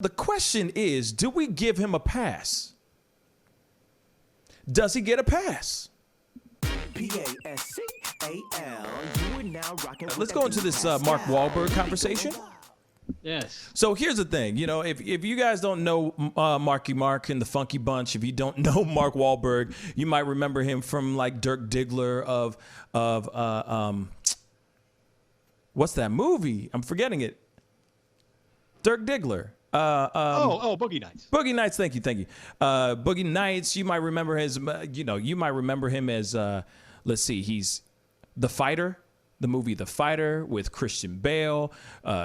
The question is, do we give him a pass? Does he get a pass? P-A-S-C-A-L. You are now rocking. Let's go into this Mark Wahlberg conversation. Yes. So here's the thing, if you guys don't know Marky Mark and the Funky Bunch, if you don't know Mark Wahlberg, you might remember him from like Dirk Diggler of what's that movie? I'm forgetting it. Dirk Diggler. Boogie Nights. Boogie Nights. Thank you. Boogie Nights. You might remember his. You might remember him as. Let's see. He's The Fighter. The movie The Fighter with Christian Bale.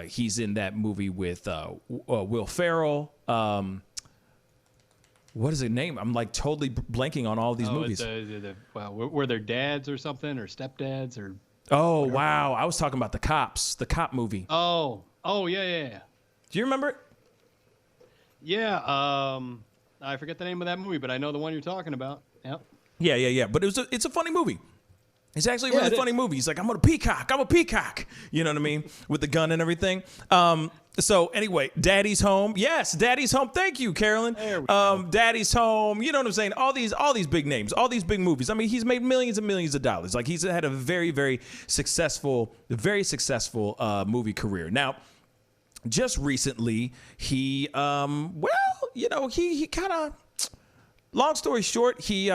He's in that movie with Will Ferrell. What is his name? I'm like totally blanking on all these movies. Were their dads or something, or stepdads, or? Oh wow! I was talking about the cops. The cop movie. Oh yeah. Do you remember it? Yeah, I forget the name of that movie, but I know the one you're talking about. Yep. Yeah. But it's a funny movie. It's actually a really funny movie. He's like, I'm a peacock. You know what I mean? With the gun and everything. So anyway, Daddy's Home. Yes, Daddy's Home. Thank you, Carolyn. Daddy's Home. You know what I'm saying? All these big names, all these big movies. I mean, he's made millions and millions of dollars. Like he's had a very, very successful movie career. Now, just recently, he kind of, long story short, he,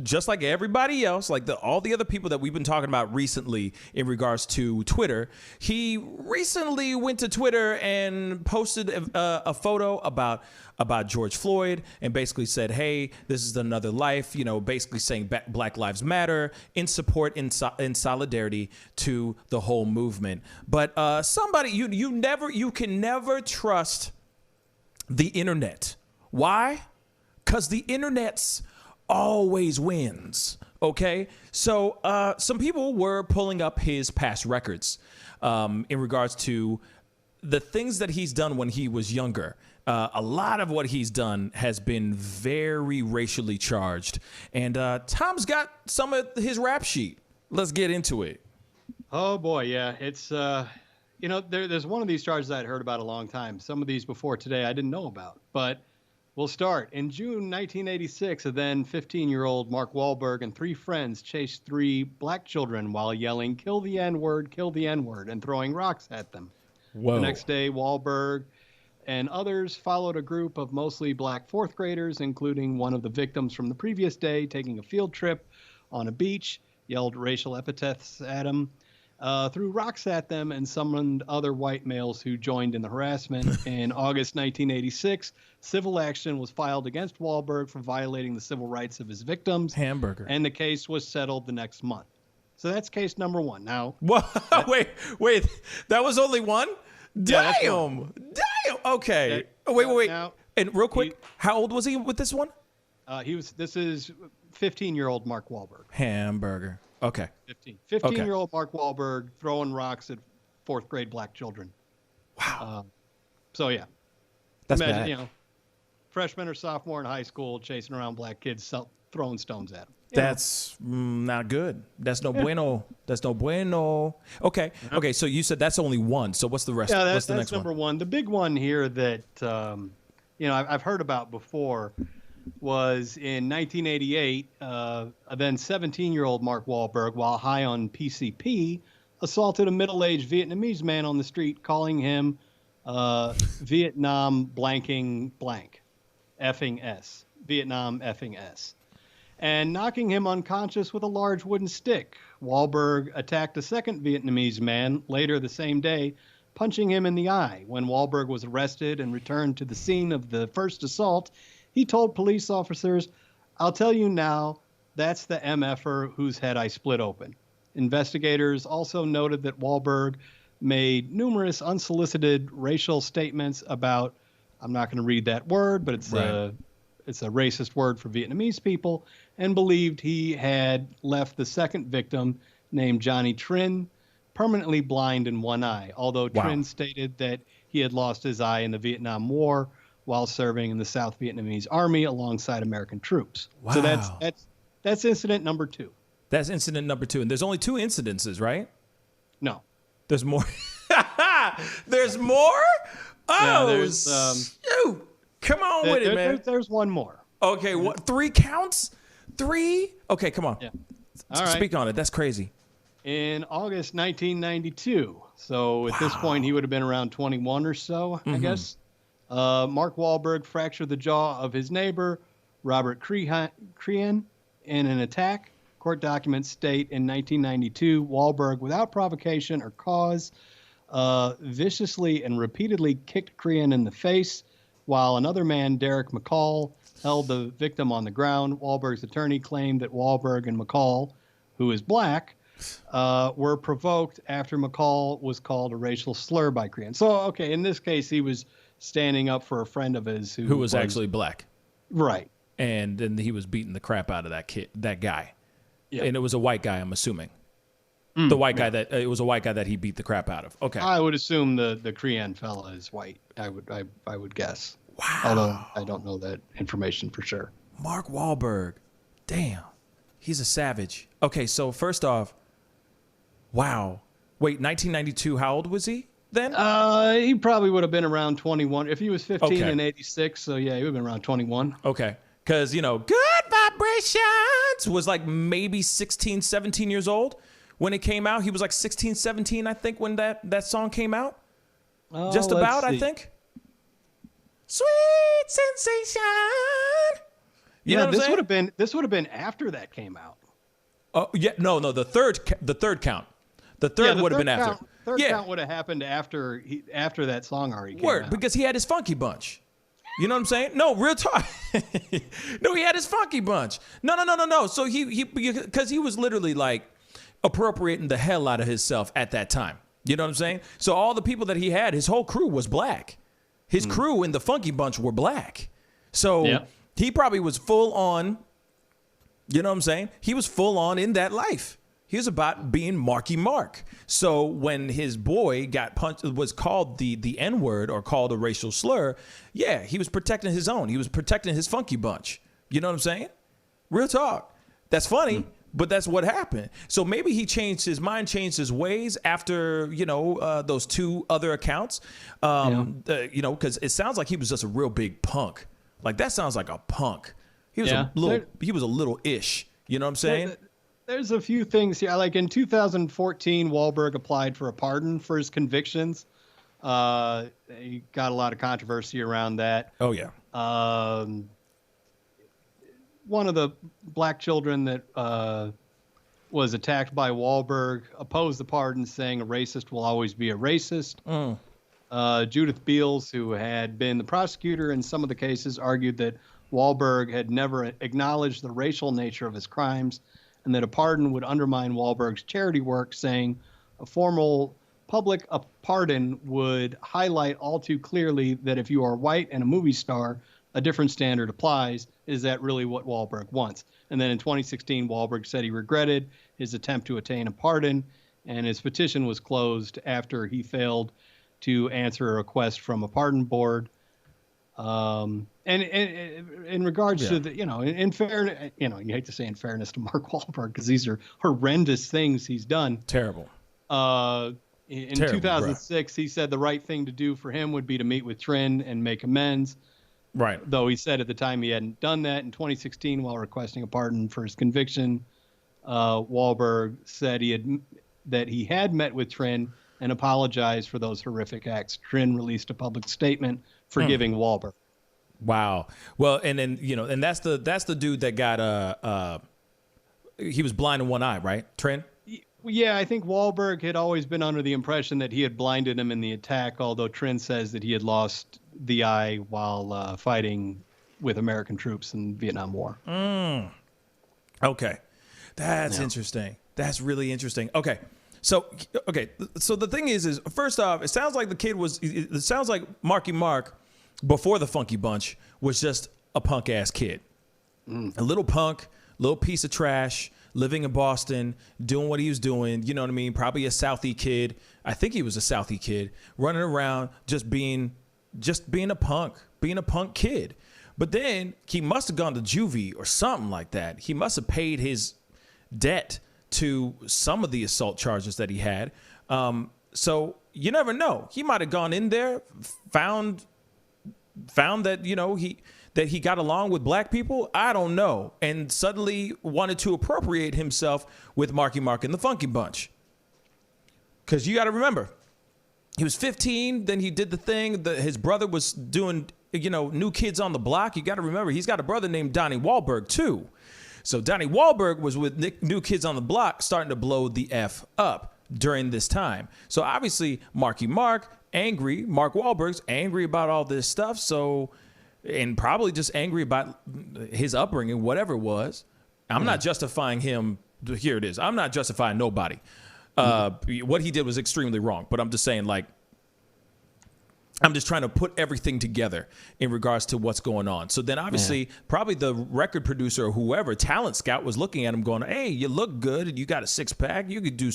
just like everybody else, like all the other people that we've been talking about recently in regards to Twitter, he recently went to Twitter and posted a photo about George Floyd and basically said, hey, this is another life, basically saying Black Lives Matter in support, in solidarity to the whole movement. But somebody, you can never trust the internet. Why? Because the internet's always wins, okay? So some people were pulling up his past records in regards to the things that he's done when he was younger. A lot of what he's done has been very racially charged. And Tom's got some of his rap sheet. Let's get into it. Oh, boy, yeah. It's, there's one of these charges I'd heard about a long time. Some of these before today I didn't know about, but we'll start. In June 1986, a then 15-year-old Mark Wahlberg and three friends chased three black children while yelling, "Kill the N-word, kill the N-word," and throwing rocks at them. Whoa. The next day, Wahlberg and others followed a group of mostly black fourth graders, including one of the victims from the previous day, taking a field trip on a beach, yelled racial epithets at them, threw rocks at them, and summoned other white males who joined in the harassment. In August 1986, civil action was filed against Wahlberg for violating the civil rights of his victims. Hamburger. And the case was settled the next month. So that's case number one. Now, wait, that was only one? Damn. Okay. Wait. Now, and real quick, how old was he with this one? This is 15-year-old Mark Wahlberg. Hamburger. Okay. 15-year-old Mark Wahlberg throwing rocks at fourth grade black children. Wow. So yeah. That's Imagine, bad. Freshman or sophomore in high school chasing around black kids throwing stones at them. That's not good. That's no bueno. That's no bueno. Okay. Okay. So you said that's only one. So what's the rest? Yeah, what's the that's next number one. The big one here that I've heard about before was in 1988. A then 17-year-old Mark Wahlberg, while high on PCP, assaulted a middle-aged Vietnamese man on the street, calling him Vietnam blanking blank, effing S, Vietnam effing S, and knocking him unconscious with a large wooden stick. Wahlberg attacked a second Vietnamese man later the same day, punching him in the eye. When Wahlberg was arrested and returned to the scene of the first assault, he told police officers, "I'll tell you now, that's the MFer whose head I split open." Investigators also noted that Wahlberg made numerous unsolicited racial statements about, I'm not going to read that word, but it's a racist word for Vietnamese people, and believed he had left the second victim, named Johnny Trinh, permanently blind in one eye, although Trinh stated that he had lost his eye in the Vietnam War while serving in the South Vietnamese Army alongside American troops. Wow. So that's incident number two. That's incident number two. And there's only two incidences, right? No. There's more. There's more? Oh, there's, shoot. Come on with it, man. There's one more. Okay, what? 3 counts? 3? Okay, come on. Yeah. All right. Speak on it. That's crazy. In August 1992, so at this point he would have been around 21 or so, I guess. Mark Wahlberg fractured the jaw of his neighbor, Robert Crean, in an attack. Court documents state in 1992, Wahlberg, without provocation or cause, viciously and repeatedly kicked Crean in the face, while another man, Derek McCall, held the victim on the ground. Wahlberg's attorney claimed that Wahlberg and McCall, who is black, were provoked after McCall was called a racial slur by Crean. So, okay, in this case, he was standing up for a friend of his who was actually black. Right. And then he was beating the crap out of that guy. Yeah. And it was a white guy, I'm assuming. The white guy it was a white guy that he beat the crap out of. Okay. I would assume the Crean fella is white. I would guess. Wow. Although I don't know that information for sure. Mark Wahlberg. Damn. He's a savage. Okay, so first off, wow. Wait, 1992, how old was he then? He probably would have been around 21. If he was 15 Okay. in 86, so yeah, he would have been around 21. Okay. Because, Good Vibrations was like maybe 16, 17 years old when it came out. He was like 16, 17, I think, when that song came out. Just about, I think. Sweet Sensation. You know what I'm saying? This would have been after that came out. Oh, yeah, no, the third count. The third would have been after. Third count would have happened after that song already came out. Because he had his funky bunch. You know what I'm saying? No, real talk. No, he had his funky bunch. No. So because he was literally like appropriating the hell out of himself at that time. You know what I'm saying? So all the people that he had, his whole crew was black. His crew in the funky bunch were black. So he probably was full on, you know what I'm saying? He was full on in that life. He was about being Marky Mark. So when his boy got punched, was called the N-word or called a racial slur, yeah, he was protecting his own. He was protecting his funky bunch. You know what I'm saying? Real talk. That's funny, but that's what happened. So maybe he changed his mind, changed his ways after, those 2 other accounts. Because it sounds like he was just a real big punk. Like that sounds like a punk. He was he was a little ish. You know what I'm saying? There's a few things here. Like in 2014, Wahlberg applied for a pardon for his convictions. He got a lot of controversy around that. Oh, yeah. One of the black children that was attacked by Wahlberg opposed the pardon, saying a racist will always be a racist. Judith Beals, who had been the prosecutor in some of the cases, argued that Wahlberg had never acknowledged the racial nature of his crimes and that a pardon would undermine Wahlberg's charity work, saying a formal public pardon would highlight all too clearly that if you are white and a movie star, a different standard applies. Is that really what Wahlberg wants? And then in 2016, Wahlberg said he regretted his attempt to attain a pardon, and his petition was closed after he failed to answer a request from a pardon board. And in regards to the, in fairness, you hate to say in fairness to Mark Wahlberg, because these are horrendous things he's done. Terrible. In 2006, he said the right thing to do for him would be to meet with Trin and make amends. Right. Though he said at the time he hadn't done that. In 2016, while requesting a pardon for his conviction, Wahlberg said that he had met with Trin and apologized for those horrific acts. Trin released a public statement forgiving Wahlberg. Wow. Well, and then and that's the dude that got he was blind in one eye, right? Trin? Yeah, I think Wahlberg had always been under the impression that he had blinded him in the attack, although Trin says that he had lost the eye while fighting with American troops in the Vietnam War. Okay. That's interesting. That's really interesting. Okay. So the thing is first off, it sounds like it sounds like Marky Mark before the Funky Bunch was just a punk ass kid. A little punk, little piece of trash, living in Boston, doing what he was doing, you know what I mean? Probably a Southie kid. I think he was a Southie kid, running around just being a punk kid. But then he must have gone to juvie or something like that. He must have paid his debt to some of the assault charges that he had. So you never know. He might have gone in there, found that, he got along with black people. I don't know. And suddenly wanted to appropriate himself with Marky Mark and the Funky Bunch. Because you got to remember, he was 15. Then he did the thing. His brother was doing, New Kids on the Block. You got to remember, he's got a brother named Donnie Wahlberg, too. So Donnie Wahlberg was with New Kids on the Block, starting to blow the F up during this time. So obviously, Marky Mark, angry. Mark Wahlberg's angry about all this stuff. So, and probably just angry about his upbringing, whatever it was. I'm not justifying him. Here it is. I'm not justifying nobody. What he did was extremely wrong. But I'm just saying, I'm just trying to put everything together in regards to what's going on. So then obviously probably the record producer or whoever, Talent Scout, was looking at him going, hey, you look good and you got a six pack. You could do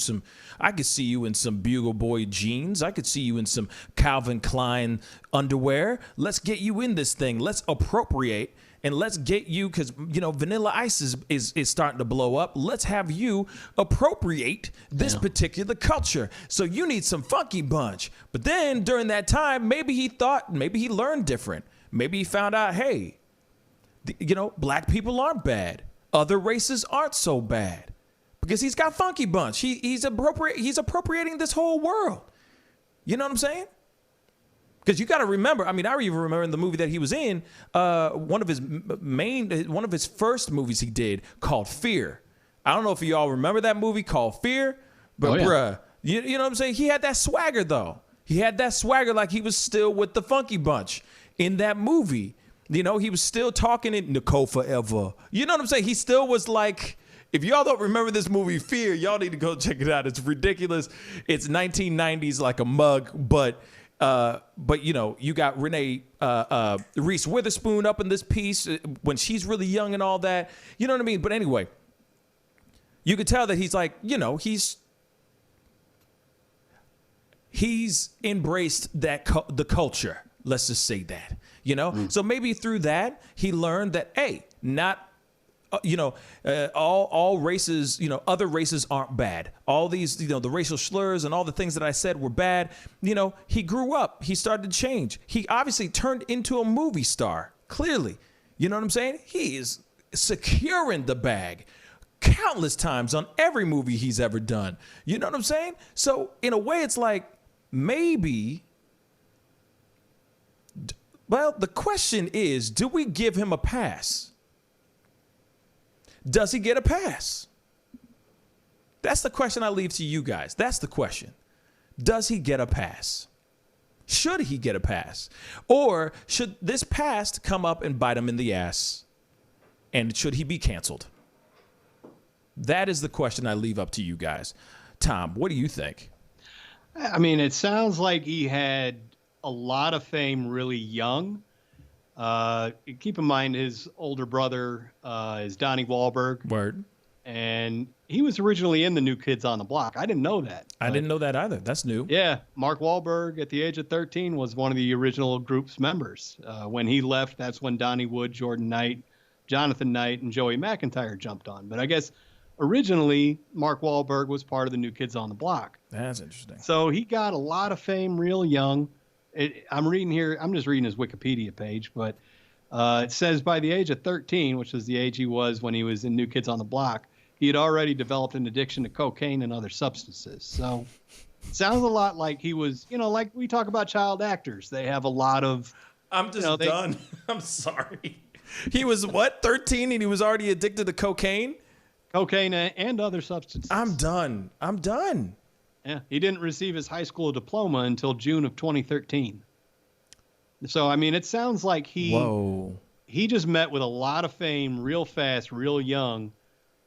I could see you in some Bugle Boy jeans. I could see you in some Calvin Klein underwear. Let's get you in this thing. Let's appropriate. And let's get you, because, Vanilla Ice is starting to blow up. Let's have you appropriate this particular culture. So you need some Funky Bunch. But then during that time, maybe he learned different. Maybe he found out, hey, black people aren't bad. Other races aren't so bad. Because he's got Funky Bunch. He's appropriating this whole world. You know what I'm saying? Because you got to remember, I even remember in the movie that he was in, one of his first movies he did called Fear. I don't know if you all remember that movie called Fear, but bruh, you know what I'm saying? He had that swagger though. He had that swagger like he was still with the Funky Bunch in that movie. He was still talking in Nicole Forever. You know what I'm saying? He still was like, if y'all don't remember this movie Fear, y'all need to go check it out. It's ridiculous. It's 1990s like a mug, but you got Renee Reese Witherspoon up in this piece when she's really young and all that. You know what I mean? But anyway, you could tell that he's like, he's embraced the culture. Let's just say that, So maybe through that he learned that, hey, not. All races, other races aren't bad. All these, the racial slurs and all the things that I said were bad. He grew up. He started to change. He obviously turned into a movie star, clearly. You know what I'm saying? He is securing the bag countless times on every movie he's ever done. You know what I'm saying? So in a way, it's like maybe, well, the question is, do we give him a pass? Does he get a pass? That's the question I leave to you guys. That's the question. Does he get a pass? Should he get a pass? Or should this past come up and bite him in the ass? And should he be canceled? That is the question I leave up to you guys. Tom, what do you think? It sounds like he had a lot of fame really young. Keep in mind his older brother is Donnie Wahlberg. Word. And he was originally in the New Kids on the Block. I didn't know that. I didn't know that either. That's new. Yeah. Mark Wahlberg at the age of 13 was one of the original group's members. When he left, that's when Donnie Wood, Jordan Knight, Jonathan Knight, and Joey McIntyre jumped on. But I guess originally Mark Wahlberg was part of the New Kids on the Block. That's interesting. So he got a lot of fame real young. I'm reading here. I'm just reading his Wikipedia page, but it says by the age of 13, which is the age he was when he was in New Kids on the Block, he had already developed an addiction to cocaine and other substances. So it sounds a lot like he was, like we talk about child actors. They have a lot of. I'm just done. I'm sorry. He was what, 13, and he was already addicted to cocaine? Cocaine and other substances. I'm done. Yeah, he didn't receive his high school diploma until June of 2013. So, it sounds like he just met with a lot of fame real fast, real young.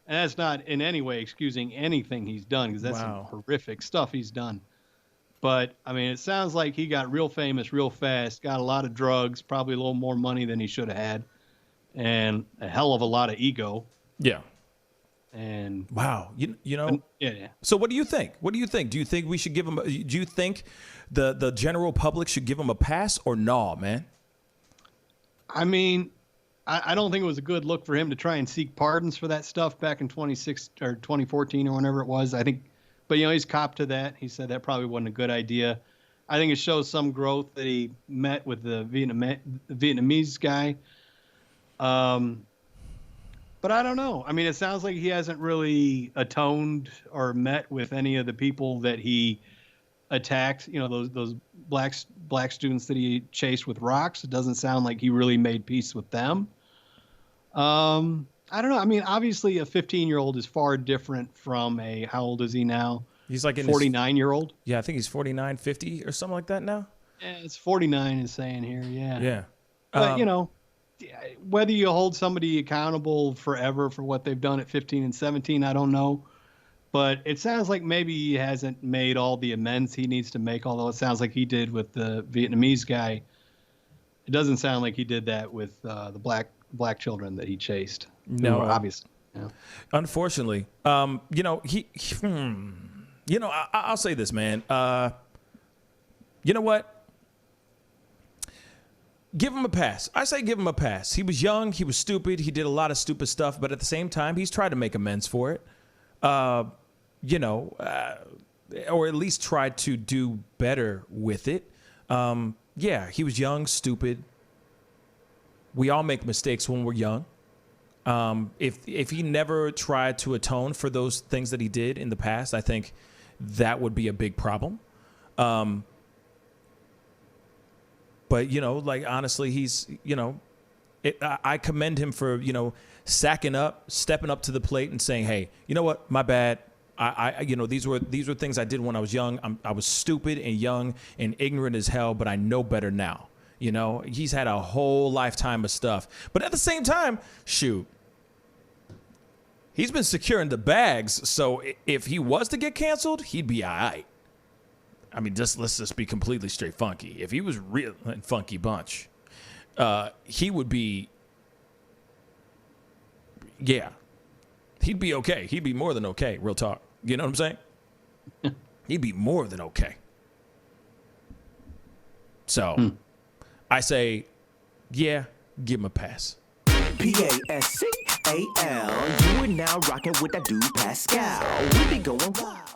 And that's not in any way excusing anything he's done, because that's some horrific stuff he's done. But, it sounds like he got real famous real fast, got a lot of drugs, probably a little more money than he should have had, and a hell of a lot of ego. Yeah. And wow, yeah. So what do you think? Do you think we should give him? Do you think the general public should give him a pass or no, man? I don't think it was a good look for him to try and seek pardons for that stuff back in 2014 or whenever it was. I think But, he's copped to that. He said that probably wasn't a good idea. I think it shows some growth that he met with the Vietnamese guy. But I don't know. I mean, it sounds like he hasn't really atoned or met with any of the people that he attacked. Those black students that he chased with rocks. It doesn't sound like he really made peace with them. I don't know. I mean, obviously, a 15-year-old is far different from how old is he now? He's like 49-year-old. Yeah, I think he's 49, 50 or something like that now. Yeah, it's 49 is saying here. Yeah. Yeah. But, whether you hold somebody accountable forever for what they've done at 15 and 17, I don't know. But it sounds like maybe he hasn't made all the amends he needs to make, although it sounds like he did with the Vietnamese guy. It doesn't sound like he did that with the black children that he chased. No, obviously. Unfortunately, I'll say this, man. You know what? Give him a pass. I say give him a pass. He was young. He was stupid. He did a lot of stupid stuff. But at the same time, he's tried to make amends for it. Or at least tried to do better with it. Yeah, he was young, stupid. We all make mistakes when we're young. If he never tried to atone for those things that he did in the past, I think that would be a big problem. But, honestly, he's, I commend him for, sacking up, stepping up to the plate and saying, hey, you know what? My bad. These were things I did when I was young. I was stupid and young and ignorant as hell, but I know better now. He's had a whole lifetime of stuff. But at the same time, shoot, he's been securing the bags. So if he was to get canceled, he'd be all right. I mean, let's just be completely straight funky. If he was real and funky bunch, he would be, yeah, he'd be okay. He'd be more than okay, real talk. You know what I'm saying? He'd be more than okay. So I say, yeah, give him a pass. Pascal, you are now rocking with that dude Pascal. We be going wild.